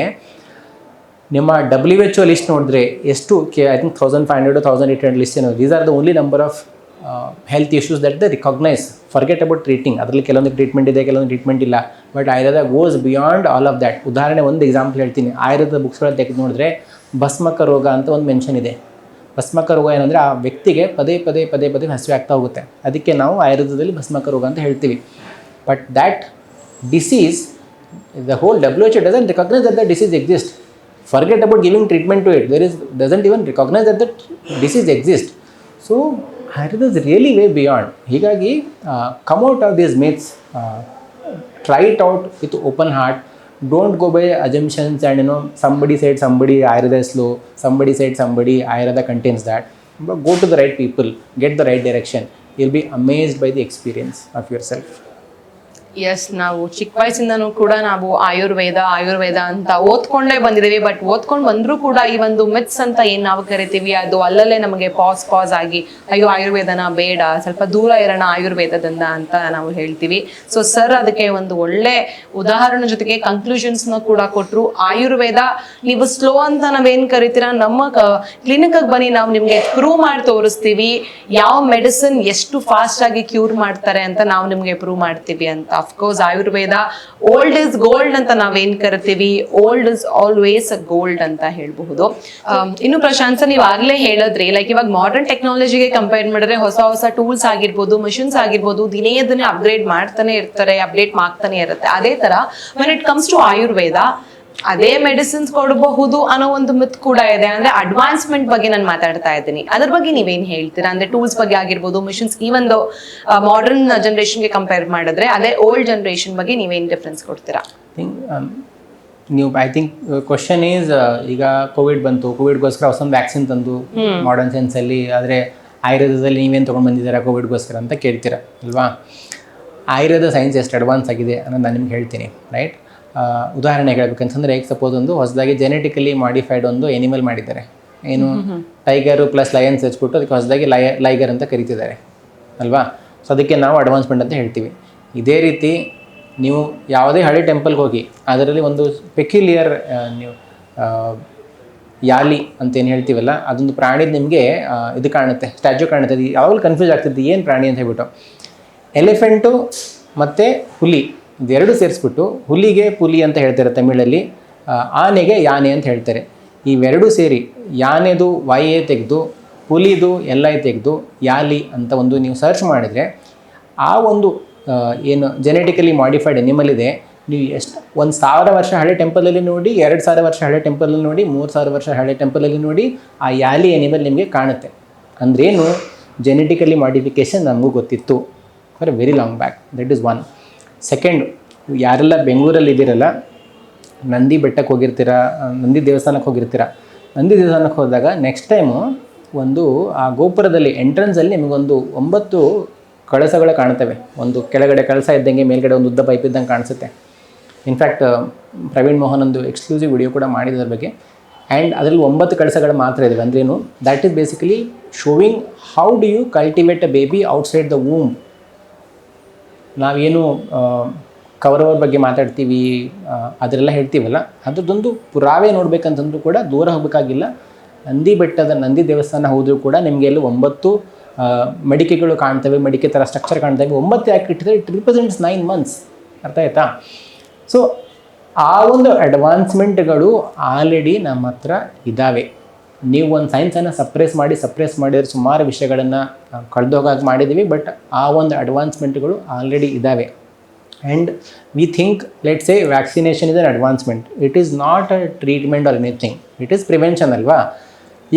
ನಿಮ್ಮ WHO ಲಿಸ್ಟ್ ನೋಡಿದ್ರೆ ಎಷ್ಟು ಐ ಥಿಂಕ್ 1500 1800 ಲಿಸ್ಟ್ ಏನೋ. These are the only number of health issues that they recognise. Forget about treating. ಅದರಲ್ಲಿ ಕೆಲವೊಂದು ಟ್ರೀಟ್ಮೆಂಟ್ ಇದೆ, ಕೆಲವೊಂದು ಟ್ರೀಟ್ಮೆಂಟ್ ಇಲ್ಲ. But Ayurveda goes beyond all of that. ಉದಾಹರಣೆ ಒಂದು ಎಕ್ಸಾಂಪಲ್ ಹೇಳ್ತೀನಿ. ಆಯುರ್ವೇದ ಬುಕ್ಸ್ಗಳಲ್ಲಿ ತೆಗೆದು ನೋಡಿದ್ರೆ ಭಸ್ಮಕ ರೋಗ ಅಂತ ಒಂದು ಮೆನ್ಷನ್ ಇದೆ. ಭಸ್ಮಕ ರೋಗ ಏನಂದರೆ ಆ ವ್ಯಕ್ತಿಗೆ ಪದೇ ಪದೇ ಹಸಿವೆ ಆಗ್ತಾ ಹೋಗುತ್ತೆ. ಅದಕ್ಕೆ ನಾವು ಆಯುರ್ವೇದದಲ್ಲಿ ಭಸ್ಮಕ ರೋಗ ಅಂತ ಹೇಳ್ತೀವಿ. But that disease, the whole WHO doesn't recognize that the disease exists. Forget about giving treatment to it. Doesn't even recognize that the disease exists. So Ayurveda is really way beyond. ಹೀಗಾಗಿ come out of these myths, try it out with open heart. Don't go by assumptions and somebody said somebody Ayurveda is slow, somebody said somebody Ayurveda contains that. But go to the right people, get the right direction. You'll be amazed by the experience of yourself. Yes, ನಾವು ಚಿಕ್ಕ ವಯಸ್ಸಿಂದನೂ ಕೂಡ ನಾವು ಆಯುರ್ವೇದ ಅಂತ ಓದ್ಕೊಂಡೇ ಬಂದಿದ್ದೀವಿ. ಬಟ್ ಓದ್ಕೊಂಡು ಬಂದರೂ ಕೂಡ ಈ ಒಂದು ಮಿತ್ಸ್ ಅಂತ ಏನು ನಾವು ಕರಿತೀವಿ, ಅದು ಅಲ್ಲಲ್ಲೇ ನಮಗೆ ಪಾಸ್ ಆಗಿ ಅಯ್ಯೋ ಆಯುರ್ವೇದನ ಬೇಡ, ಸ್ವಲ್ಪ ದೂರ ಇರೋಣ ಆಯುರ್ವೇದದಿಂದ ಅಂತ ನಾವು ಹೇಳ್ತೀವಿ. ಸೊ ಸರ್ ಅದಕ್ಕೆ ಒಂದು ಒಳ್ಳೆ ಉದಾಹರಣೆ ಜೊತೆಗೆ ಕನ್ಕ್ಲೂಷನ್ಸ್ನ ಕೂಡ ಕೊಟ್ಟರು. ಆಯುರ್ವೇದ ನೀವು ಸ್ಲೋ ಅಂತ ನಾವೇನು ಕರಿತೀರಾ, ನಮ್ಮ ಕ್ಲಿನಿಕ್ಗೆ ಬನ್ನಿ, ನಾವು ನಿಮಗೆ ಪ್ರೂವ್ ಮಾಡಿ ತೋರಿಸ್ತೀವಿ ಯಾವ ಮೆಡಿಸಿನ್ ಎಷ್ಟು ಫಾಸ್ಟ್ ಆಗಿ ಕ್ಯೂರ್ ಮಾಡ್ತಾರೆ ಅಂತ ನಾವು ನಿಮಗೆ ಪ್ರೂವ್ ಮಾಡ್ತೀವಿ ಅಂತ. Of course Ayurveda old is gold ಅಂತ ನಾವೇನ್ ಕರಿತೀವಿ, ಓಲ್ಡ್ ಇಸ್ ಆಲ್ವೇಸ್ ಗೋಲ್ಡ್ ಅಂತ ಹೇಳ್ಬಹುದು. ಇನ್ನು ಪ್ರಶಾಂತ್ ಸರ್, ನೀವು ಆಗ್ಲೇ ಹೇಳಿದ್ರಿ ಲೈಕ್ ಇವಾಗ ಮಾಡರ್ನ್ ಟೆಕ್ನಾಲಜಿಗೆ ಕಂಪೇರ್ ಮಾಡಿದ್ರೆ ಹೊಸ ಟೂಲ್ಸ್ ಆಗಿರ್ಬೋದು, ಮಿಷನ್ಸ್ ಆಗಿರ್ಬೋದು, ದಿನೇ ಅಪ್ಗ್ರೇಡ್ ಮಾಡ್ತಾನೆ ಇರ್ತಾರೆ, ಅಪ್ಡೇಟ್ ಮಾಡ್ತಾನೆ ಇರುತ್ತೆ. ಅದೇ ತರ when it comes to Ayurveda, ಅದೇ ಮೆಡಿಸಿನ್ಸ್ ಕೊಡಬಹುದು ಅನ್ನೋ ಒಂದು ಮಿತ್ ಕೂಡ ಇದೆ. ಅಂದ್ರೆ ಅಡ್ವಾನ್ಸ್ಮೆಂಟ್ ಬಗ್ಗೆ ನಾನು ಮಾತಾಡ್ತಾ ಇದ್ದೀನಿ, ಅದ್ರ ಬಗ್ಗೆ ನೀವೇನ್ ಹೇಳ್ತೀರಾ? ಅಂದ್ರೆ ಟೂಲ್ಸ್ ಬಗ್ಗೆ ಆಗಿರ್ಬೋದು, ಮಿಷನ್ಸ್, ಈವನ್ ಮಾಡರ್ನ್ ಜನರೇಷನ್ಗೆ ಕಂಪೇರ್ ಮಾಡಿದ್ರೆ ಅದೇ ಓಲ್ಡ್ ಜನರೇಷನ್ ಬಗ್ಗೆ ನೀವೇನ್ ಡಿಫ್ರೆನ್ಸ್ ಕೊಡ್ತೀರಾ? ನೀವು ಐ ಥಿಂಕ್ ಕ್ವಶನ್ ಈಸ್, ಈಗ ಕೋವಿಡ್ ಬಂತು, ಕೋವಿಡ್ಗೋಸ್ಕರ ಹೊಸೊಂದು ವ್ಯಾಕ್ಸಿನ್ ತಂದು ಮಾಡರ್ನ್ ಸೈನ್ಸಲ್ಲಿ, ಆದರೆ ಆಯುರ್ವೇದದಲ್ಲಿ ನೀವೇನು ತೊಗೊಂಡು ಬಂದಿದ್ದೀರಾ ಕೋವಿಡ್ಗೋಸ್ಕರ ಅಂತ ಕೇಳ್ತೀರಾ ಅಲ್ವಾ? ಆಯುರ್ವೇದ ಸೈನ್ಸ್ ಎಷ್ಟು ಅಡ್ವಾನ್ಸ್ ಆಗಿದೆ ಅನ್ನೋದು ನಾನು ನಿಮ್ಗೆ ಹೇಳ್ತೀನಿ, ರೈಟ್? ಉದಾಹರಣೆಗೆ ಹೇಳ್ಬೇಕಂತಂದರೆ, ಈಗ ಸಪೋಸ್ ಒಂದು ಹೊಸದಾಗಿ ಜೆನೆಟಿಕಲಿ ಮಾಡಿಫೈಡ್ ಒಂದು ಎನಿಮಲ್ ಮಾಡಿದ್ದಾರೆ, ಏನು ಟೈಗರು ಪ್ಲಸ್ ಲಯನ್ಸ್ ಹಚ್ಬಿಟ್ಟು ಅದಕ್ಕೆ ಹೊಸದಾಗಿ ಲೈಗರ್ ಅಂತ ಕರಿತಿದ್ದಾರೆ ಅಲ್ವಾ? ಸೊ ಅದಕ್ಕೆ ನಾವು ಅಡ್ವಾನ್ಸ್ಮೆಂಟ್ ಅಂತ ಹೇಳ್ತೀವಿ. ಇದೇ ರೀತಿ ನೀವು ಯಾವುದೇ ಹಳೆ ಟೆಂಪಲ್ಗೆ ಹೋಗಿ ಅದರಲ್ಲಿ ಒಂದು ಪೆಕ್ಯುಲಿಯರ್ ನೀವು ಯಾಲಿ ಅಂತ ಏನು ಹೇಳ್ತೀವಲ್ಲ, ಅದೊಂದು ಪ್ರಾಣಿದು ನಿಮಗೆ ಇದು ಕಾಣುತ್ತೆ, ಸ್ಟ್ಯಾಚ್ಯೂ ಕಾಣುತ್ತೆ. ಅದು ಯಾವಾಗಲೂ ಕನ್ಫ್ಯೂಸ್ ಆಗ್ತಿದ್ದು ಏನು ಪ್ರಾಣಿ ಅಂತ ಹೇಳ್ಬಿಟ್ಟು. ಎಲಿಫೆಂಟು ಮತ್ತು ಹುಲಿ ಇದೆರಡು ಸೇರಿಸ್ಬಿಟ್ಟು, ಹುಲಿಗೆ ಪುಲಿ ಅಂತ ಹೇಳ್ತಾರೆ ತಮಿಳಲ್ಲಿ, ಆನೆಗೆ ಯಾನೆ ಅಂತ ಹೇಳ್ತಾರೆ. ಇವೆರಡೂ ಸೇರಿ ಯಾನೆದು ವಾಯೇ ತೆಗೆದು ಪುಲಿದು ಎಲ್ಲೈ ತೆಗೆದು ಯಾಲಿ ಅಂತ ಒಂದು ನೀವು ಸರ್ಚ್ ಮಾಡಿದರೆ, ಆ ಒಂದು ಏನು ಜೆನೆಟಿಕಲಿ ಮಾಡಿಫೈಡ್ ಎನಿಮಲ್ ಇದೆ, ನೀವು ಎಷ್ಟು 1000 ವರ್ಷ ಹಳೆ ಟೆಂಪಲಲ್ಲಿ ನೋಡಿ, 2000 ವರ್ಷ ಹಳೆ ಟೆಂಪಲಲ್ಲಿ ನೋಡಿ, 3000 ವರ್ಷ ಹಳೆ ಟೆಂಪಲಲ್ಲಿ ನೋಡಿ, ಆ ಯಾಲಿ ಎನಿಮಲ್ ನಿಮಗೆ ಕಾಣುತ್ತೆ. ಅಂದ್ರೇನು? ಜೆನೆಟಿಕಲಿ ಮಾಡಿಫಿಕೇಷನ್ ನಮಗೂ ಗೊತ್ತಿತ್ತು for A very long back. That is one. Second, ಯಾರೆಲ್ಲ ಬೆಂಗಳೂರಲ್ಲಿ ಇದ್ದೀರಲ್ಲ, ನಂದಿ ಬೆಟ್ಟಕ್ಕೆ ಹೋಗಿರ್ತೀರ, ನಂದಿ ದೇವಸ್ಥಾನಕ್ಕೆ ಹೋಗಿರ್ತೀರ. ನಂದಿ ದೇವಸ್ಥಾನಕ್ಕೆ ಹೋದಾಗ ನೆಕ್ಸ್ಟ್ ಟೈಮು ಒಂದು ಆ ಗೋಪುರದಲ್ಲಿ ಎಂಟ್ರೆನ್ಸಲ್ಲಿ ನಿಮಗೊಂದು 9 ಕಳಸಗಳು ಕಾಣ್ತವೆ. ಒಂದು ಕೆಳಗಡೆ ಕಳಸ ಇದ್ದಂಗೆ, ಮೇಲ್ಗಡೆ ಒಂದು ಉದ್ದ ಪೈಪ್ ಇದ್ದಂಗೆ ಕಾಣಿಸುತ್ತೆ. ಇನ್ಫ್ಯಾಕ್ಟ್ ಪ್ರವೀಣ್ ಮೋಹನ್ ಒಂದು ಎಕ್ಸ್ಕ್ಲೂಸಿವ್ ವಿಡಿಯೋ ಕೂಡ ಮಾಡಿದ್ರ ಬಗ್ಗೆ. ಆ್ಯಂಡ್ ಅದರಲ್ಲಿ 9 ಕಳಸಗಳು ಮಾತ್ರ ಇದ್ದಾವೆ. ಅಂದ್ರೇನು? That is basically showing how do you cultivate a baby outside the womb. ನಾವೇನು ಕೌರವರ ಬಗ್ಗೆ ಮಾತಾಡ್ತೀವಿ, ಅದರೆಲ್ಲ ಹೇಳ್ತೀವಲ್ಲ, ಅದರದ್ದೊಂದು ಪುರಾವೆ ನೋಡ್ಬೇಕಂತಂದ್ರೂ ಕೂಡ ದೂರ ಹೋಗಬೇಕಾಗಿಲ್ಲ. ನಂದಿ ಬೆಟ್ಟದ ನಂದಿ ದೇವಸ್ಥಾನ ಹೋದರೂ ಕೂಡ ನಿಮಗೆ ಅಲ್ಲಿ 9 ಮಡಿಕೆಗಳು ಕಾಣ್ತವೆ, ಮಡಿಕೆ ಥರ ಸ್ಟ್ರಕ್ಚರ್ ಕಾಣ್ತವೆ. 9 ಯಾಕೆ ಇಟ್ಟಿದ್ರೆ ಇಟ್ ರಿಪ್ರೆಸೆಂಟ್ಸ್ 9 months. ಅರ್ಥ ಆಯ್ತಾ? ಸೊ ಆ ಒಂದು ಅಡ್ವಾನ್ಸ್ಮೆಂಟ್ಗಳು ಆಲ್ರೆಡಿ ನಮ್ಮ ಹತ್ರ ಇದ್ದಾವೆ. ನೀವು ಒಂದು ಸೈನ್ಸನ್ನು ಸಪ್ರೆಸ್ ಮಾಡಿದ್ರೆ ಸುಮಾರು ವಿಷಯಗಳನ್ನು ಕಳೆದೋಗಾಗಿ ಮಾಡಿದ್ದೀವಿ. ಬಟ್ ಆ ಒಂದು ಅಡ್ವಾನ್ಸ್ಮೆಂಟ್ಗಳು ಆಲ್ರೆಡಿ ಇದ್ದಾವೆ. And we think, let's say vaccination is an advancement. It is not a treatment or anything, it is prevention ಅಲ್ವಾ?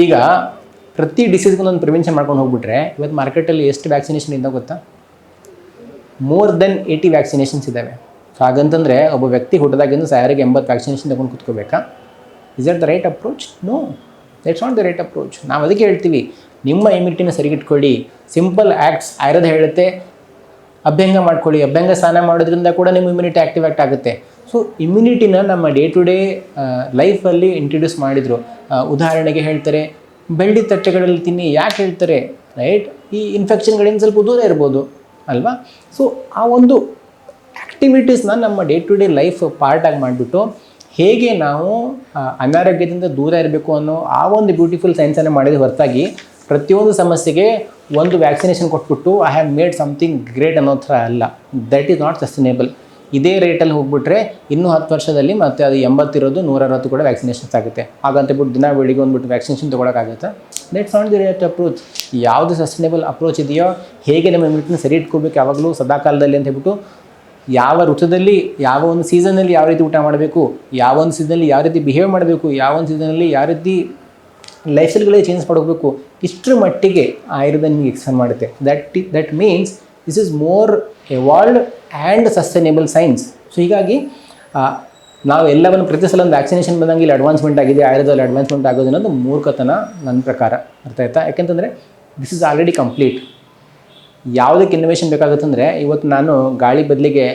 ಈಗ ಪ್ರತಿ ಡಿಸೀಸ್ಗೂ ಒಂದು ಪ್ರಿವೆನ್ಷನ್ ಮಾಡ್ಕೊಂಡು ಹೋಗ್ಬಿಟ್ರೆ, ಇವತ್ತು ಮಾರ್ಕೆಟಲ್ಲಿ ಎಷ್ಟು ವ್ಯಾಕ್ಸಿನೇಷನ್ ಇದ್ದ ಗೊತ್ತಾ? ಮೋರ್ ದೆನ್ 80 ವ್ಯಾಕ್ಸಿನೇಷನ್ಸ್ ಇದ್ದಾವೆ. ಸೊ ಹಾಗಂತಂದರೆ ಒಬ್ಬ ವ್ಯಕ್ತಿ ಹುಟ್ಟಿದಾಗಿಂದ ಸಾಯರಿಗೆ 80 ವ್ಯಾಕ್ಸಿನೇಷನ್ ತಗೊಂಡು ಕೂತ್ಕೋಬೇಕಾ? Is that the right approach? No, that's not the right approach. ನಾವು ಅದಕ್ಕೆ ಹೇಳ್ತೀವಿ, ನಿಮ್ಮ ಇಮ್ಯುನಿಟಿನ ಸರಿಗಿಟ್ಕೊಳ್ಳಿ. ಸಿಂಪಲ್ ಆ್ಯಕ್ಟ್ಸ್ ಆಯುರ್ವೇದ ಹೇಳುತ್ತೆ. ಅಭ್ಯಂಗ ಮಾಡ್ಕೊಳ್ಳಿ, ಅಭ್ಯಂಗ ಸ್ನಾನ ಮಾಡೋದ್ರಿಂದ ಕೂಡ ನಿಮ್ಮ ಇಮ್ಯುನಿಟಿ ಆ್ಯಕ್ಟಿವೇಟ್ ಆಗುತ್ತೆ. ಸೊ ಇಮ್ಯುನಿಟಿನ ನಮ್ಮ ಡೇ ಟು ಡೇ ಲೈಫಲ್ಲಿ ಇಂಟ್ರಡ್ಯೂಸ್ ಮಾಡಿದರು. ಉದಾಹರಣೆಗೆ ಹೇಳ್ತಾರೆ, ಬೆಳ್ಳಿ ತಟ್ಟೆಗಳಲ್ಲಿ ತಿನ್ನಿ. ಯಾಕೆ ಹೇಳ್ತಾರೆ? ರೈಟ್, ಈ ಇನ್ಫೆಕ್ಷನ್ಗಳಿಂದ ಸ್ವಲ್ಪ ದೂರ ಇರ್ಬೋದು ಅಲ್ವಾ? ಸೊ ಆ ಒಂದು ಆ್ಯಕ್ಟಿವಿಟೀಸ್ನ ನಮ್ಮ ಡೇ ಟು ಡೇ ಲೈಫ್ ಪಾರ್ಟಾಗಿ ಮಾಡಿಬಿಟ್ಟು ಹೇಗೆ ನಾವು ಅನಾರೋಗ್ಯದಿಂದ ದೂರ ಇರಬೇಕು ಅನ್ನೋ ಆ ಒಂದು ಬ್ಯೂಟಿಫುಲ್ ಸೈನ್ಸನ್ನು ಮಾಡಿದ ಹೊರತಾಗಿ ಪ್ರತಿಯೊಂದು ಸಮಸ್ಯೆಗೆ ಒಂದು ವ್ಯಾಕ್ಸಿನೇಷನ್ ಕೊಟ್ಬಿಟ್ಟು I have made something great ಅನ್ನೋ ಥರ ಅಲ್ಲ. That is not sustainable. ಇದೇ ರೇಟಲ್ಲಿ ಹೋಗ್ಬಿಟ್ರೆ ಇನ್ನೂ 10 ವರ್ಷದಲ್ಲಿ ಮತ್ತೆ ಅದು 80 ಇರೋದು 160 ಕೂಡ ವ್ಯಾಕ್ಸಿನೇಷನ್ಸ್ ಆಗುತ್ತೆ. ಹಾಗಂತ ಬಿಟ್ಟು ದಿನ ಬೆಳಿಗ್ಗೆ ಬಂದುಬಿಟ್ಟು ವ್ಯಾಕ್ಸಿನೇಷನ್ ತೊಗೊಳಕ್ಕಾಗುತ್ತೆ? That's not the right approach. ಯಾವುದು ಸಸ್ಟೈನೇಬಲ್ ಅಪ್ರೋಚ್ ಇದೆಯೋ, ಹೇಗೆ ನಮ್ಮ ಇಮ್ಯುನಿಟಿನ ಸರಿ ಇಟ್ಕೋಬೇಕು ಯಾವಾಗಲೂ ಸದಾಕಾಲದಲ್ಲಿ ಅಂತ ಹೇಳ್ಬಿಟ್ಟು, ಯಾವ ಋತುದಲ್ಲಿ ಯಾವ ಒಂದು ಸೀಸನಲ್ಲಿ ಯಾವ ರೀತಿ ಊಟ ಮಾಡಬೇಕು, ಯಾವ ಒಂದು ಸೀಸನಲ್ಲಿ ಯಾವ ರೀತಿ ಬಿಹೇವ್ ಮಾಡಬೇಕು, ಯಾವ ಒಂದು ಸೀಸನಲ್ಲಿ ಯಾವ ರೀತಿ ಲೈಫ್ ಸ್ಟೈಲ್ಗಳೇ ಚೇಂಜ್ ಮಾಡೋಗಬೇಕು, ಇಷ್ಟರ ಮಟ್ಟಿಗೆ ಆಯುರ್ವೇದ ನಿಮಗೆ ಎಕ್ಸ್ಪ್ಲೇನ್ ಮಾಡುತ್ತೆ. That means this is more evolved and sustainable science. So ಹೀಗಾಗಿ ನಾವು ಎಲ್ಲವನ್ನು ಪ್ರತಿ ಸಲ ಒಂದು ವ್ಯಾಕ್ಸಿನೇಷನ್ ಬಂದಂಗೆ ಇಲ್ಲಿ ಅಡ್ವಾನ್ಸ್ಮೆಂಟ್ ಆಗಿದೆ, ಆಯುರ್ವೇದದಲ್ಲಿ ಅಡ್ವಾನ್ಸ್ಮೆಂಟ್ ಆಗೋದು ಅನ್ನೋದು ಮೂರ್ಖತನ ನನ್ನ ಪ್ರಕಾರ. ಅರ್ಥ ಆಯ್ತಾ? ಯಾಕೆಂತಂದರೆ ದಿಸ್ ಇಸ್ ಆಲ್ರೆಡಿ ಕಂಪ್ಲೀಟ್. ಯಾವುದಕ್ಕೆ ಇನ್ನೋವೇಷನ್ ಬೇಕಾಗುತ್ತಂದರೆ, ಇವತ್ತು ನಾನು ಗಾಳಿ ಬದಲಿಗೆ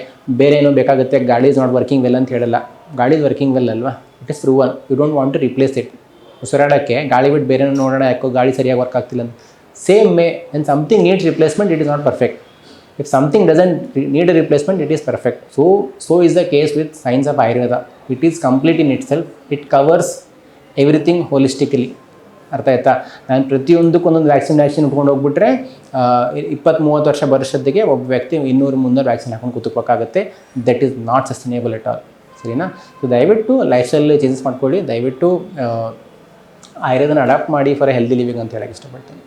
ಬೇರೆ ಏನೋ ಬೇಕಾಗುತ್ತೆ, ಗಾಳಿ ಇಸ್ ನಾಟ್ ವರ್ಕಿಂಗ್ ವೆಲ್ ಅಂತ ಹೇಳಲ್ಲ. ಗಾಳಿ ಇಸ್ ವರ್ಕಿಂಗ್ ವೆಲ್ ಅಲ್ವಾ? It is proven. You don't want to replace it. ಉಸಿರಾಡೋಕ್ಕೆ ಗಾಳಿ ಬಿಟ್ಟು ಬೇರೆ ನೋಡೋಣ, ಯಾಕೋ ಗಾಳಿ ಸರಿಯಾಗಿ ವರ್ಕ್ ಆಗ್ತಿಲ್ಲ ಅಂತ. Same way when something needs replacement, it is not perfect. If something doesn't need a replacement, it is perfect. So is the case with science of Ayurveda. It is complete in itself. It covers everything holistically. ಅರ್ಥ ಆಯ್ತಾ? ನಾನು ಪ್ರತಿಯೊಂದಕ್ಕೂ ಒಂದೊಂದು ವ್ಯಾಕ್ಸಿನ್ ಇಟ್ಕೊಂಡು ಹೋಗ್ಬಿಟ್ರೆ 20-30 ವರ್ಷ ಬರೋಷ್ಟೊತ್ತಿಗೆ ಒಬ್ಬ ವ್ಯಕ್ತಿ 200-300 ವ್ಯಾಕ್ಸಿನ್ ಹಾಕೊಂಡು ಕೂತ್ಕೋಬೇಕಾಗುತ್ತೆ. That is not sustainable at all. ಸರಿನಾ? ಸೊ ದಯವಿಟ್ಟು ಲೈಫ್ ಸ್ಟೈಲ್ ಚೇಂಜಸ್ ಮಾಡ್ಕೊಳ್ಳಿ. ದಯವಿಟ್ಟು ಆಯುರ್ವೇದನ ಅಡಾಪ್ಟ್ ಮಾಡಿ ಫಾರ್ ಎ ಹೆಲ್ದಿ ಲಿವಿಂಗ್ ಅಂತ ಹೇಳಕ್ಕೆ ಇಷ್ಟಪಡ್ತೀನಿ.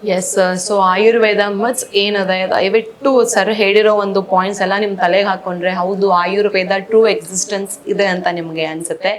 ಎಸ್ ಸೊ ಆಯುರ್ವೇದ ಮತ್ಸ್ ಏನದ ದಯವಿಟ್ಟು ಸರ್ ಹೇಳಿರೋ ಒಂದು ಪಾಯಿಂಟ್ಸ್ ಎಲ್ಲ ನಿಮ್ಮ ತಲೆಗೆ ಹಾಕೊಂಡ್ರೆ ಹೌದು ಆಯುರ್ವೇದ ಟ್ರೂ ಎಕ್ಸಿಸ್ಟೆನ್ಸ್ ಇದೆ ಅಂತ ನಿಮಗೆ ಅನ್ಸುತ್ತೆ.